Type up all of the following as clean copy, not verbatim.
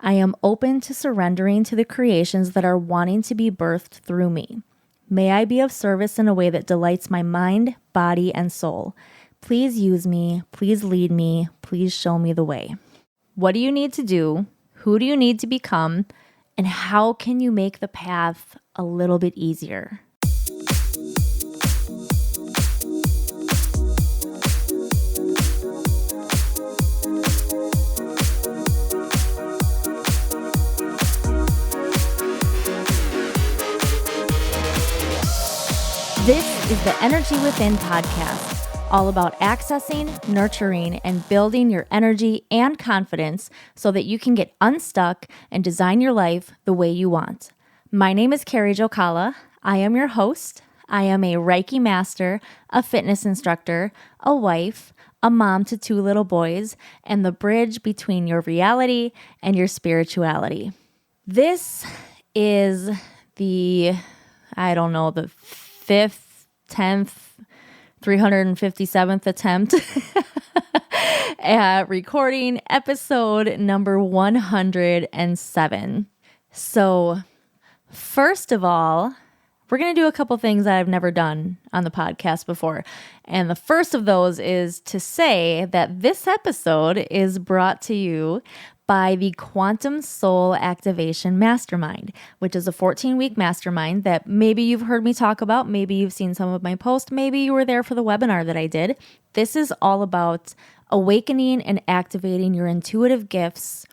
I am open to surrendering to the creations that are wanting to be birthed through me. May I be of service in a way that delights my mind, body, and soul. Please use me. Please lead me. Please show me the way. What do you need to do? Who do you need to become? And how can you make the path a little bit easier? This is the Energy Within podcast, all about accessing, nurturing, and building your energy and confidence so that you can get unstuck and design your life the way you want. My name is Carrie Jokala. I am your host. I am a Reiki master, a fitness instructor, a wife, a mom to 2 little boys, and the bridge between your reality and your spirituality. This is the 5th, 10th, 357th attempt at recording episode number 107. So first of all, we're going to do a couple things that I've never done on the podcast before. And the first of those is to say that this episode is brought to you by the Quantum Soul Activation Mastermind, which is a 14-week mastermind that maybe you've heard me talk about, maybe you've seen some of my posts, maybe you were there for the webinar that I did. This is all about awakening and activating your intuitive gifts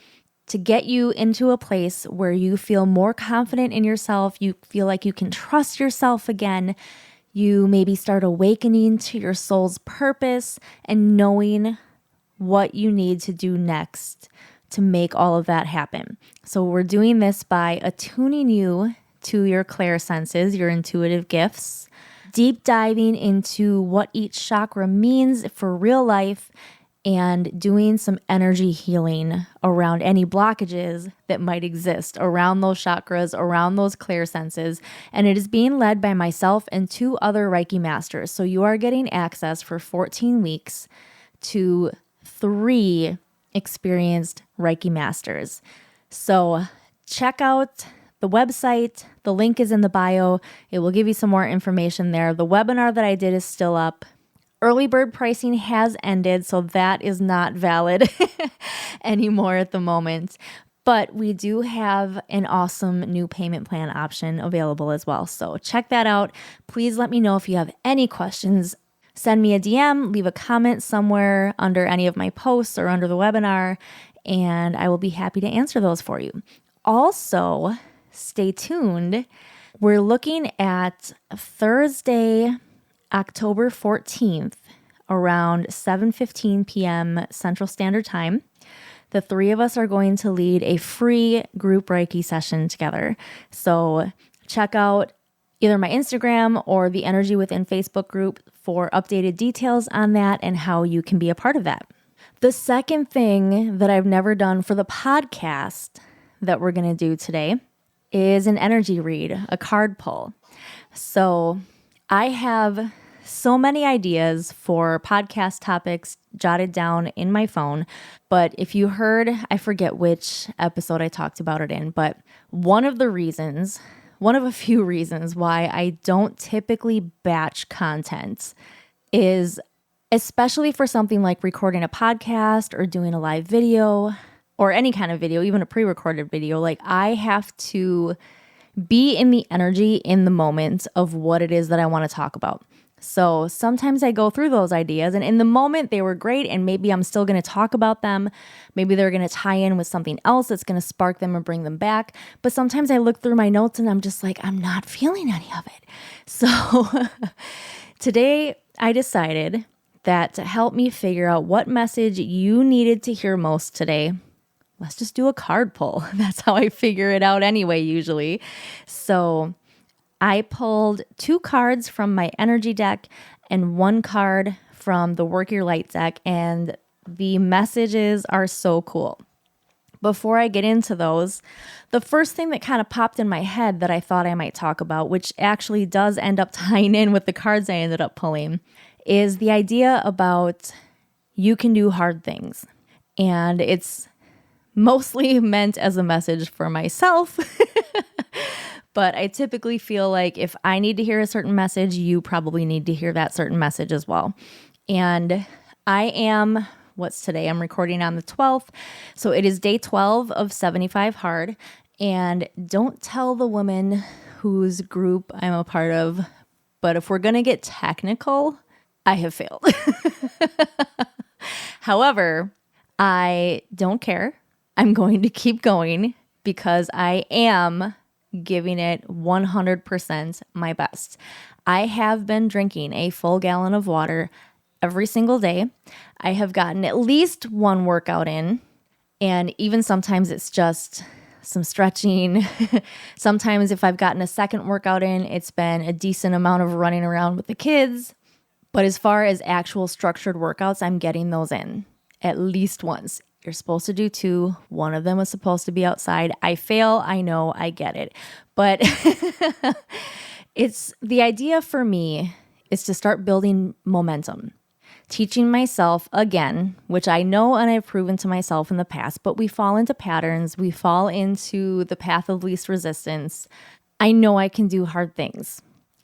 to get you into a place where you feel more confident in yourself, you feel like you can trust yourself again, you maybe start awakening to your soul's purpose and knowing what you need to do next to make all of that happen. So we're doing this by attuning you to your clairsenses, your intuitive gifts, deep diving into what each chakra means for real life, and doing some energy healing around any blockages that might exist around those chakras, around those clairsenses. And it is being led by myself and 2 other Reiki masters. So you are getting access for 14 weeks to 3 experienced Reiki masters. So check out the website. The link is in the bio. It will give you some more information there. The webinar that I did is still up. Early bird pricing has ended, so that is not valid anymore at the moment. But we do have an awesome new payment plan option available as well. So check that out. Please let me know if you have any questions. Send me a DM, leave a comment somewhere under any of my posts or under the webinar, and I will be happy to answer those for you. Also, stay tuned. We're looking at Thursday, October 14th, around 7:15 p.m. Central Standard Time. The 3 of us are going to lead a free group Reiki session together. So check out either my Instagram or the Energy Within Facebook group for updated details on that and how you can be a part of that. The second thing that I've never done for the podcast that we're going to do today is an energy read, a card pull. So I have so many ideas for podcast topics jotted down in my phone, but if you heard, I forget which episode I talked about it in, but one of a few reasons why I don't typically batch content is, especially for something like recording a podcast or doing a live video or any kind of video, even a pre-recorded video, like I have to be in the energy in the moment of what it is that I want to talk about. So sometimes I go through those ideas and in the moment they were great and maybe I'm still going to talk about them. Maybe they're going to tie in with something else that's going to spark them or bring them back. But sometimes I look through my notes and I'm just like, I'm not feeling any of it. So today I decided that to help me figure out what message you needed to hear most today, let's just do a card pull. That's how I figure it out anyway, usually. So I pulled 2 cards from my energy deck and 1 card from the Work Your Light deck, and the messages are so cool. Before I get into those, the first thing that kind of popped in my head that I thought I might talk about, which actually does end up tying in with the cards I ended up pulling, is the idea about you can do hard things. And it's mostly meant as a message for myself. But I typically feel like if I need to hear a certain message, you probably need to hear that certain message as well. And what's today? I'm recording on the 12th. So it is day 12 of 75 Hard. And don't tell the woman whose group I'm a part of, but if we're going to get technical, I have failed. However, I don't care. I'm going to keep going because I am giving it 100% my best. I have been drinking a full gallon of water every single day. I have gotten at least one workout in, and even sometimes it's just some stretching. Sometimes if I've gotten a second workout in, it's been a decent amount of running around with the kids. But as far as actual structured workouts, I'm getting those in at least once. You're supposed to do 2. One of them was supposed to be outside. I fail. I know. I get it. But it's the idea for me is to start building momentum. Teaching myself again, which I know and I've proven to myself in the past, but we fall into patterns. We fall into the path of least resistance. I know I can do hard things.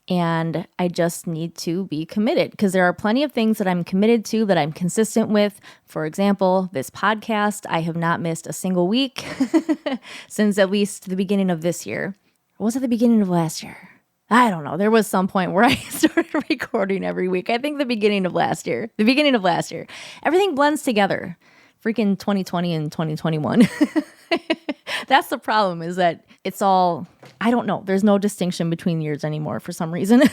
And I just need to be committed because there are plenty of things that I'm committed to that I'm consistent with. For example, this podcast, I have not missed a single week since at least the beginning of this year. Or was it the beginning of last year? I don't know. There was some point where I started recording every week. I think the beginning of last year. Everything blends together. Freaking 2020 and 2021. That's the problem, is that it's all, I don't know. There's no distinction between years anymore for some reason.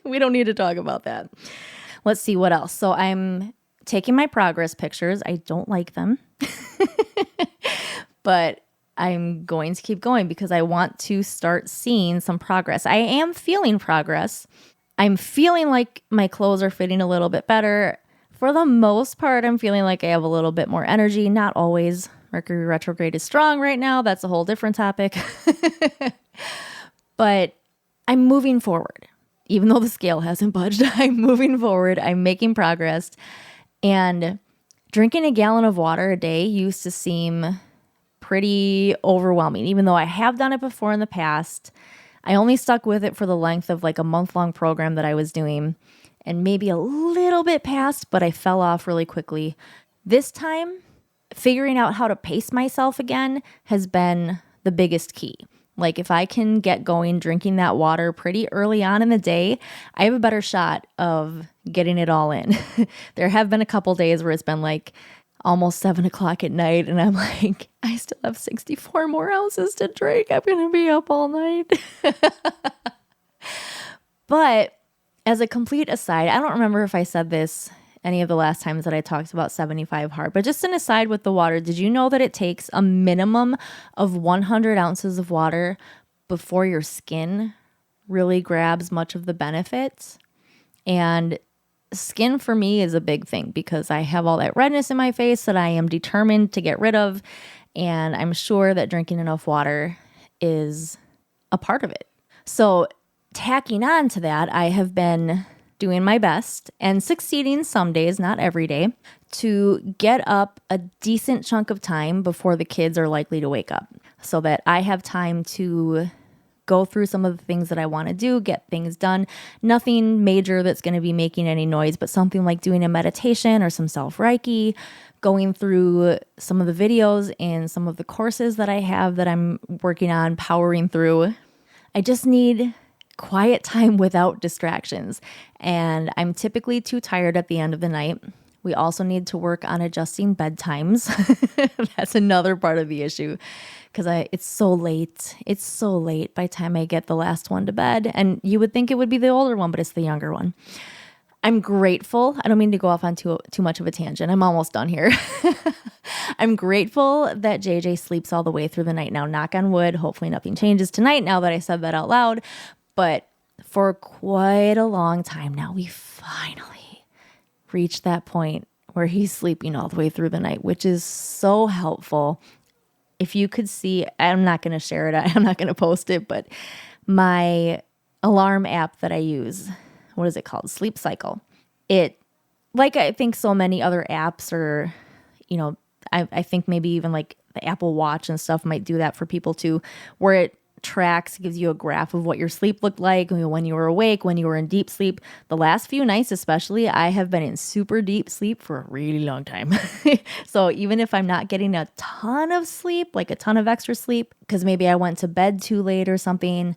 We don't need to talk about that. Let's see what else. So I'm taking my progress pictures. I don't like them, but I'm going to keep going because I want to start seeing some progress. I am feeling progress. I'm feeling like my clothes are fitting a little bit better. For the most part, I'm feeling like I have a little bit more energy. Not always. Mercury retrograde is strong right now. That's a whole different topic. But I'm moving forward. Even though the scale hasn't budged, I'm moving forward. I'm making progress. And drinking a gallon of water a day used to seem pretty overwhelming. Even though I have done it before in the past, I only stuck with it for the length of like a month-long program that I was doing. And maybe a little bit past, but I fell off really quickly. This time, figuring out how to pace myself again has been the biggest key. Like if I can get going drinking that water pretty early on in the day, I have a better shot of getting it all in. There have been a couple days where it's been like almost 7 o'clock at night and I'm like, I still have 64 more ounces to drink. I'm going to be up all night. But as a complete aside, I don't remember if I said this any of the last times that I talked about 75 Hard, but just an aside with the water, did you know that it takes a minimum of 100 ounces of water before your skin really grabs much of the benefits? And skin for me is a big thing because I have all that redness in my face that I am determined to get rid of. And I'm sure that drinking enough water is a part of it. So tacking on to that, I have been doing my best and succeeding some days, not every day, to get up a decent chunk of time before the kids are likely to wake up so that I have time to go through some of the things that I want to do, get things done. Nothing major that's going to be making any noise, but something like doing a meditation or some self-Reiki, going through some of the videos and some of the courses that I have that I'm working on, powering through. I just need quiet time without distractions. And I'm typically too tired at the end of the night. We also need to work on adjusting bedtimes. That's another part of the issue because it's so late. It's so late by the time I get the last one to bed. And you would think it would be the older one, but it's the younger one. I'm grateful. I don't mean to go off on too much of a tangent. I'm almost done here. I'm grateful that JJ sleeps all the way through the night now. Knock on wood. Hopefully nothing changes tonight now that I said that out loud. But for quite a long time now, we finally reached that point where he's sleeping all the way through the night, which is so helpful. If you could see, I'm not going to share it. I'm not going to post it, but my alarm app that I use, what is it called? Sleep Cycle. It, like I think so many other apps or, I think maybe even like the Apple Watch and stuff might do that for people too, where it tracks, gives you a graph of what your sleep looked like when you were awake, when you were in deep sleep. The last few nights especially, I have been in super deep sleep for a really long time. So even if I'm not getting a ton of sleep, like a ton of extra sleep, because maybe I went to bed too late or something,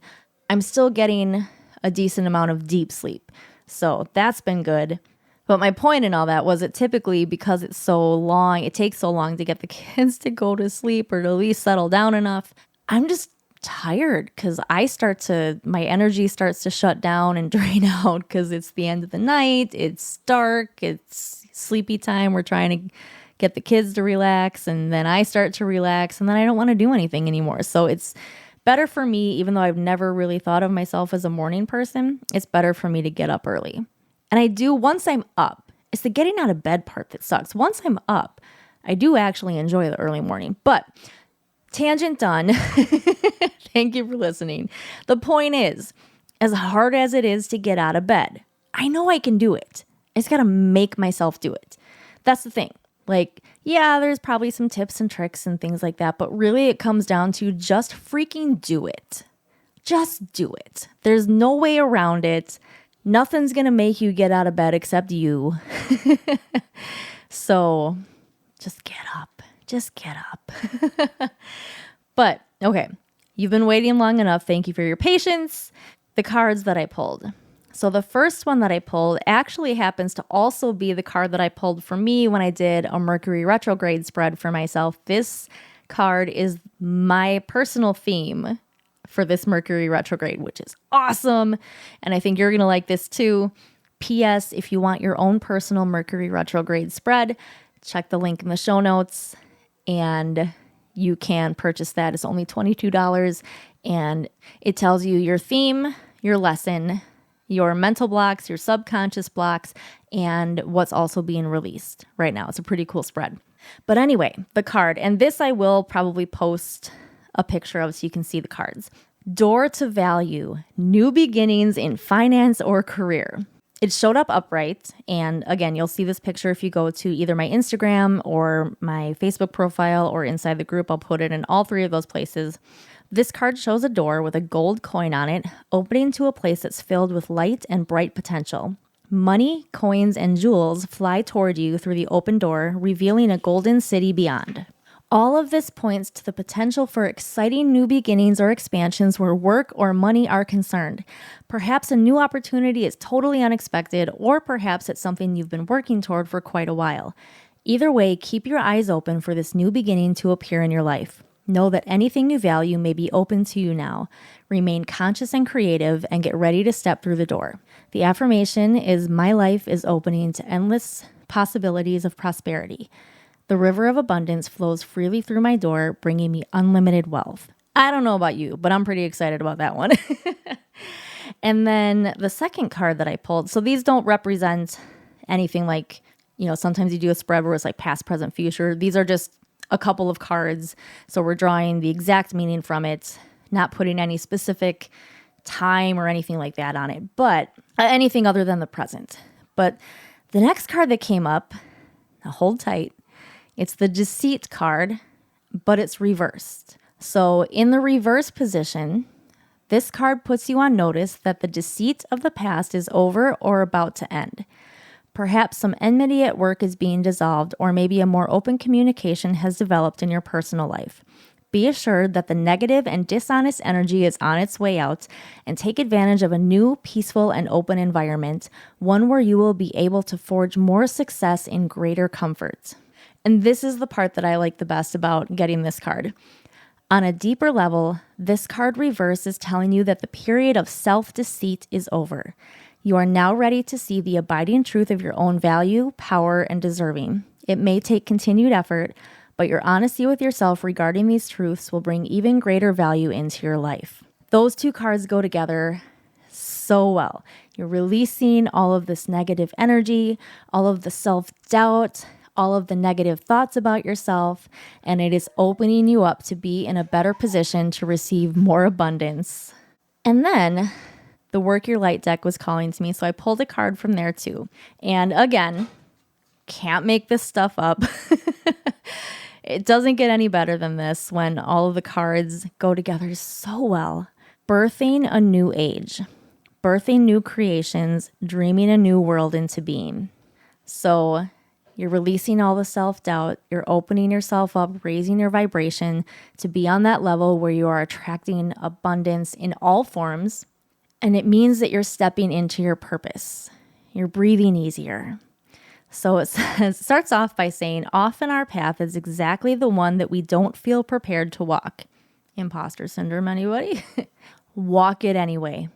I'm still getting a decent amount of deep sleep. So that's been good. But my point in all that was it typically, because it's so long, it takes so long to get the kids to go to sleep or to at least settle down enough. I'm just tired because my energy starts to shut down and drain out because it's the end of the night. It's dark. It's sleepy time. We're trying to get the kids to relax, and then I start to relax, and then I don't want to do anything anymore. So it's better for me, even though I've never really thought of myself as a morning person, it's better for me to get up early. And I do once I'm up. It's the getting out of bed part that sucks. Once I'm up, I do actually enjoy the early morning. But tangent done. Thank you for listening. The point is, as hard as it is to get out of bed, I know I can do it. I just got to make myself do it. That's the thing. Like, yeah, there's probably some tips and tricks and things like that, but really it comes down to just freaking do it. Just do it. There's no way around it. Nothing's going to make you get out of bed except you. So just get up. Just get up. But, okay, you've been waiting long enough. Thank you for your patience. The cards that I pulled. So the first one that I pulled actually happens to also be the card that I pulled for me when I did a Mercury retrograde spread for myself. This card is my personal theme for this Mercury retrograde, which is awesome. And I think you're going to like this too. P.S. If you want your own personal Mercury retrograde spread, check the link in the show notes and you can purchase that. It's only $22 and it tells you your theme, your lesson, your mental blocks, your subconscious blocks, and what's also being released right now. It's a pretty cool spread. But anyway, the card, and this I will probably post a picture of so you can see the cards. Door to value, new beginnings in finance or career. It showed up upright, and again, you'll see this picture if you go to either my Instagram or my Facebook profile or inside the group. I'll put it in all three of those places. This card shows a door with a gold coin on it, opening to a place that's filled with light and bright potential. Money, coins, and jewels fly toward you through the open door, revealing a golden city beyond. All of this points to the potential for exciting new beginnings or expansions where work or money are concerned. Perhaps a new opportunity is totally unexpected, or perhaps it's something you've been working toward for quite a while. Either way, keep your eyes open for this new beginning to appear in your life. Know that anything you value may be open to you now. Remain conscious and creative and get ready to step through the door. The affirmation is, my life is opening to endless possibilities of prosperity. The river of abundance flows freely through my door, bringing me unlimited wealth. I don't know about you, but I'm pretty excited about that one. And then the second card that I pulled, so these don't represent anything like, sometimes you do a spread where it's like past, present, future. These are just a couple of cards. So we're drawing the exact meaning from it, not putting any specific time or anything like that on it, but anything other than the present. But the next card that came up, now hold tight, it's the Deceit card, but it's reversed. So in the reverse position, this card puts you on notice that the deceit of the past is over or about to end. Perhaps some enmity at work is being dissolved, or maybe a more open communication has developed in your personal life. Be assured that the negative and dishonest energy is on its way out, and take advantage of a new, peaceful, and open environment, one where you will be able to forge more success in greater comfort. And this is the part that I like the best about getting this card. On a deeper level, this card reverse is telling you that the period of self-deceit is over. You are now ready to see the abiding truth of your own value, power, and deserving. It may take continued effort, but your honesty with yourself regarding these truths will bring even greater value into your life. Those two cards go together so well. You're releasing all of this negative energy, all of the self-doubt, all of the negative thoughts about yourself, and it is opening you up to be in a better position to receive more abundance. And then the Work Your Light deck was calling to me, so I pulled a card from there too. And again, can't make this stuff up. It doesn't get any better than this when all of the cards go together so well. Birthing a new age, birthing new creations, dreaming a new world into being. So you're releasing all the self-doubt, you're opening yourself up, raising your vibration to be on that level where you are attracting abundance in all forms. And it means that you're stepping into your purpose. You're breathing easier. So it starts off by saying, often our path is exactly the one that we don't feel prepared to walk. Imposter syndrome, anybody? Walk it anyway.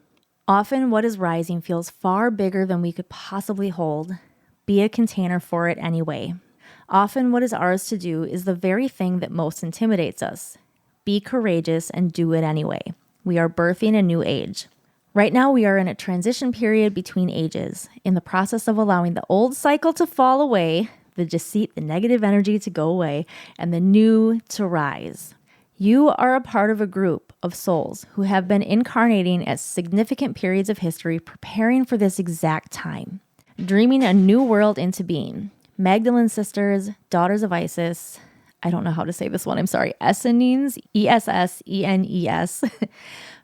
Often what is rising feels far bigger than we could possibly hold. Be a container for it anyway. Often what is ours to do is the very thing that most intimidates us. Be courageous and do it anyway. We are birthing a new age. Right now we are in a transition period between ages, in the process of allowing the old cycle to fall away, the deceit, the negative energy to go away, and the new to rise. You are a part of a group of souls who have been incarnating at significant periods of history preparing for this exact time. Dreaming a new world into being. Magdalene sisters, daughters of Isis, I don't know how to say this one, I'm sorry, Essenes, Essenes,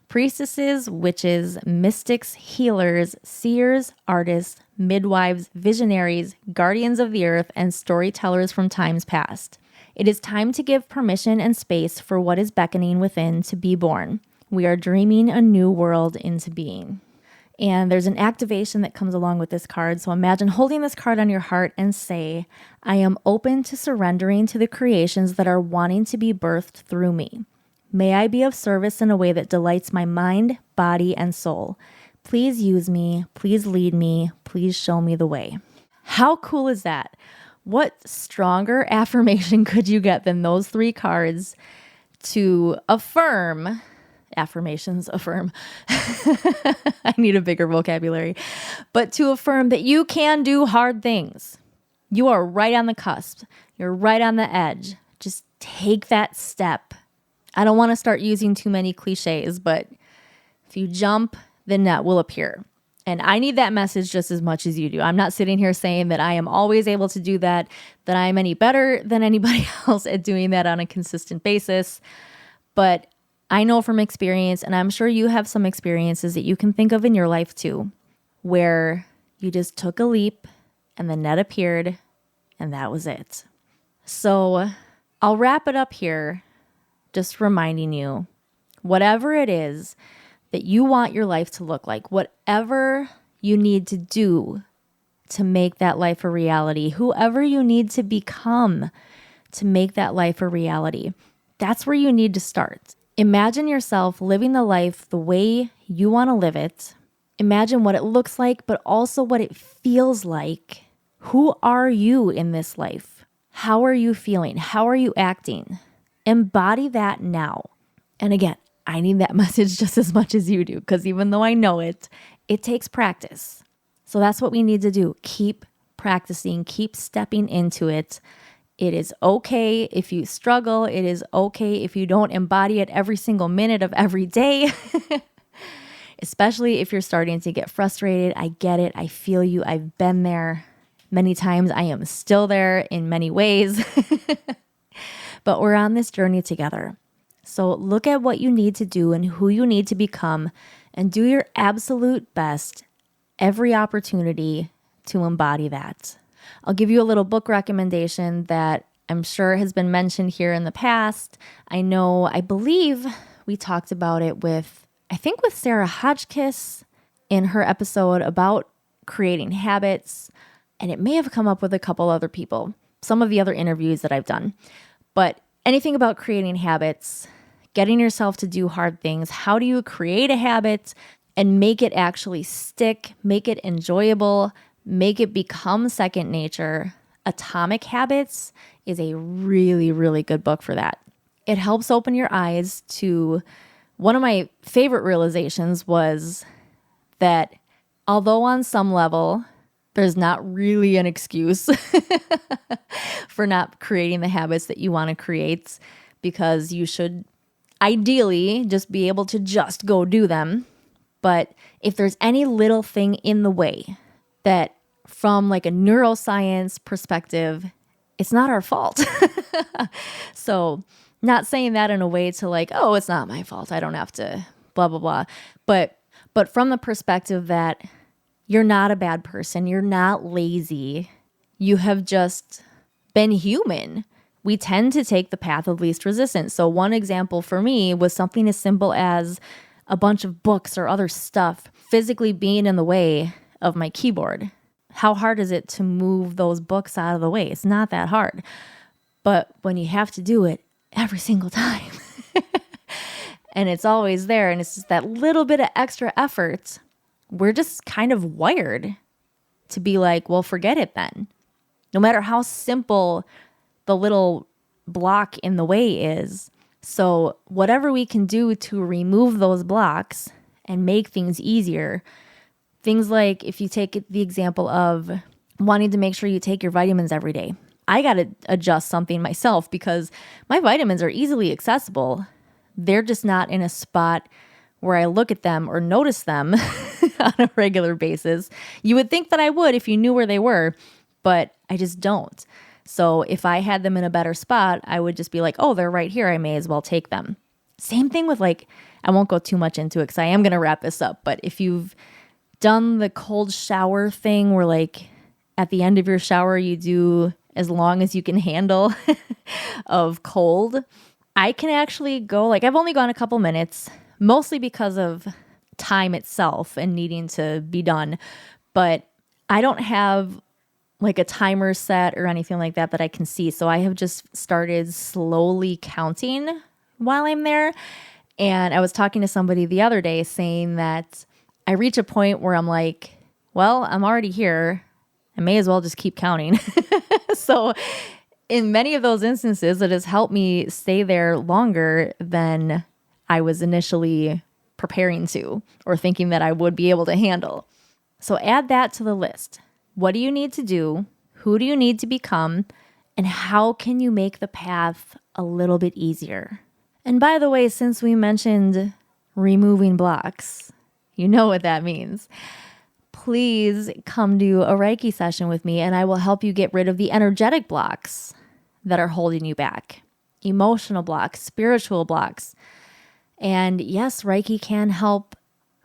priestesses, witches, mystics, healers, seers, artists, midwives, visionaries, guardians of the earth, and storytellers from times past. It is time to give permission and space for what is beckoning within to be born. We are dreaming a new world into being. And there's an activation that comes along with this card. So imagine holding this card on your heart and say, I am open to surrendering to the creations that are wanting to be birthed through me. May I be of service in a way that delights my mind, body, and soul. Please use me. Please lead me. Please show me the way. How cool is that? What stronger affirmation could you get than those three cards to affirm? Affirmations, affirm. I need a bigger vocabulary. But to affirm that you can do hard things. You are right on the cusp. You're right on the edge. Just take that step. I don't want to start using too many cliches, but if you jump, the net will appear. And I need that message just as much as you do. I'm not sitting here saying that I am always able to do that I'm any better than anybody else at doing that on a consistent basis. But I know from experience, and I'm sure you have some experiences that you can think of in your life too, where you just took a leap and the net appeared and that was it. So I'll wrap it up here, just reminding you, whatever it is that you want your life to look like, whatever you need to do to make that life a reality, whoever you need to become to make that life a reality, that's where you need to start. Imagine yourself living the life the way you want to live it. Imagine what it looks like, but also what it feels like. Who are you in this life? How are you feeling? How are you acting? Embody that now. And again, I need that message just as much as you do, because even though I know it, it takes practice. So that's what we need to do. Keep practicing, keep stepping into it. It is okay if you struggle. It is okay if you don't embody it every single minute of every day, especially if you're starting to get frustrated. I get it. I feel you. I've been there many times. I am still there in many ways, but we're on this journey together. So look at what you need to do and who you need to become and do your absolute best every opportunity to embody that. I'll give you a little book recommendation that I'm sure has been mentioned here in the past. I believe we talked about it with Sarah Hodgkiss in her episode about creating habits, and it may have come up with a couple other people, some of the other interviews that I've done. But anything about creating habits, getting yourself to do hard things, how do you create a habit and make it actually stick, make it enjoyable, make it become second nature? Atomic Habits is a really, really good book for that. It helps open your eyes to one of my favorite realizations was that although on some level, there's not really an excuse for not creating the habits that you want to create, because you should ideally just be able to just go do them. But if there's any little thing in the way that from like a neuroscience perspective it's not our fault. So not saying that in a way to like, oh, it's not my fault, I don't have to blah, blah, blah. But from the perspective that you're not a bad person, you're not lazy, you have just been human. We tend to take the path of least resistance. So one example for me was something as simple as a bunch of books or other stuff physically being in the way of my keyboard. How hard is it to move those books out of the way? It's not that hard. But when you have to do it every single time, and it's always there, and it's just that little bit of extra effort, we're just kind of wired to be like, well, forget it then. No matter how simple the little block in the way is. So whatever we can do to remove those blocks and make things easier, things like if you take the example of wanting to make sure you take your vitamins every day. I got to adjust something myself because my vitamins are easily accessible. They're just not in a spot where I look at them or notice them on a regular basis. You would think that I would if you knew where they were, but I just don't. So if I had them in a better spot, I would just be like, oh, they're right here. I may as well take them. Same thing with like, I won't go too much into it because I am going to wrap this up. But if you've done the cold shower thing where like at the end of your shower, you do as long as you can handle of cold, I can actually go, like I've only gone a couple minutes, mostly because of time itself and needing to be done. But I don't have like a timer set or anything like that I can see. So I have just started slowly counting while I'm there. And I was talking to somebody the other day saying that I reach a point where I'm like, well, I'm already here. I may as well just keep counting. So in many of those instances, it has helped me stay there longer than I was initially preparing to or thinking that I would be able to handle. So add that to the list. What do you need to do? Who do you need to become? And how can you make the path a little bit easier? And by the way, since we mentioned removing blocks, you know what that means. Please come do a Reiki session with me and I will help you get rid of the energetic blocks that are holding you back. Emotional blocks, spiritual blocks. And yes, Reiki can help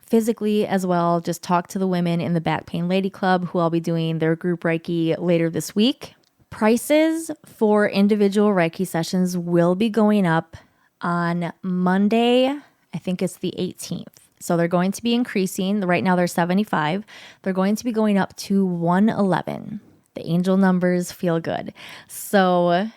physically as well. Just talk to the women in the Back Pain Lady Club who I'll be doing their group Reiki later this week. Prices for individual Reiki sessions will be going up on Monday. I think it's the 18th. So they're going to be increasing. Right now they're $75. They're going to be going up to $111. The angel numbers feel good. So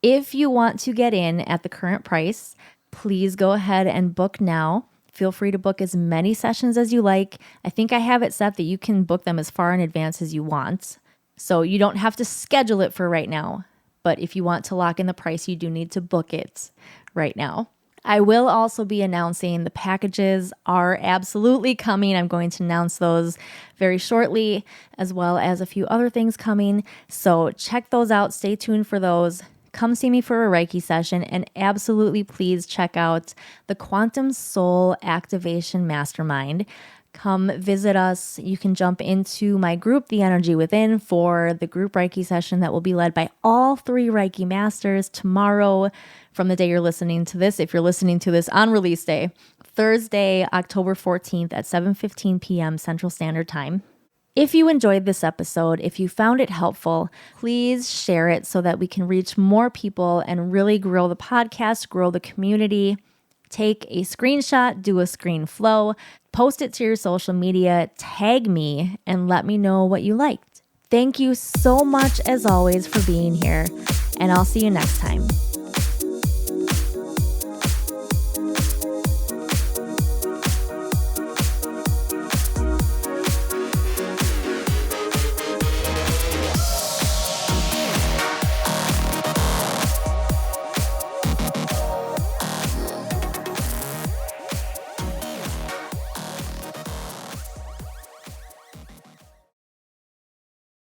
if you want to get in at the current price, please go ahead and book now. Feel free to book as many sessions as you like. I think I have it set that you can book them as far in advance as you want. So you don't have to schedule it for right now. But if you want to lock in the price, you do need to book it right now. I will also be announcing the packages are absolutely coming. I'm going to announce those very shortly, as well as a few other things coming. So check those out. Stay tuned for those. Come see me for a Reiki session, and absolutely please check out the Quantum Soul Activation Mastermind. Come visit us. You can jump into my group, The Energy Within, for the group Reiki session that will be led by all 3 Reiki masters tomorrow from the day you're listening to this. If you're listening to this on release day, Thursday, October 14th at 7:15 p.m. Central Standard Time. If you enjoyed this episode, if you found it helpful, please share it so that we can reach more people and really grow the podcast, grow the community. Take a screenshot, do a screen flow, post it to your social media, tag me, and let me know what you liked. Thank you so much, as always, for being here, and I'll see you next time.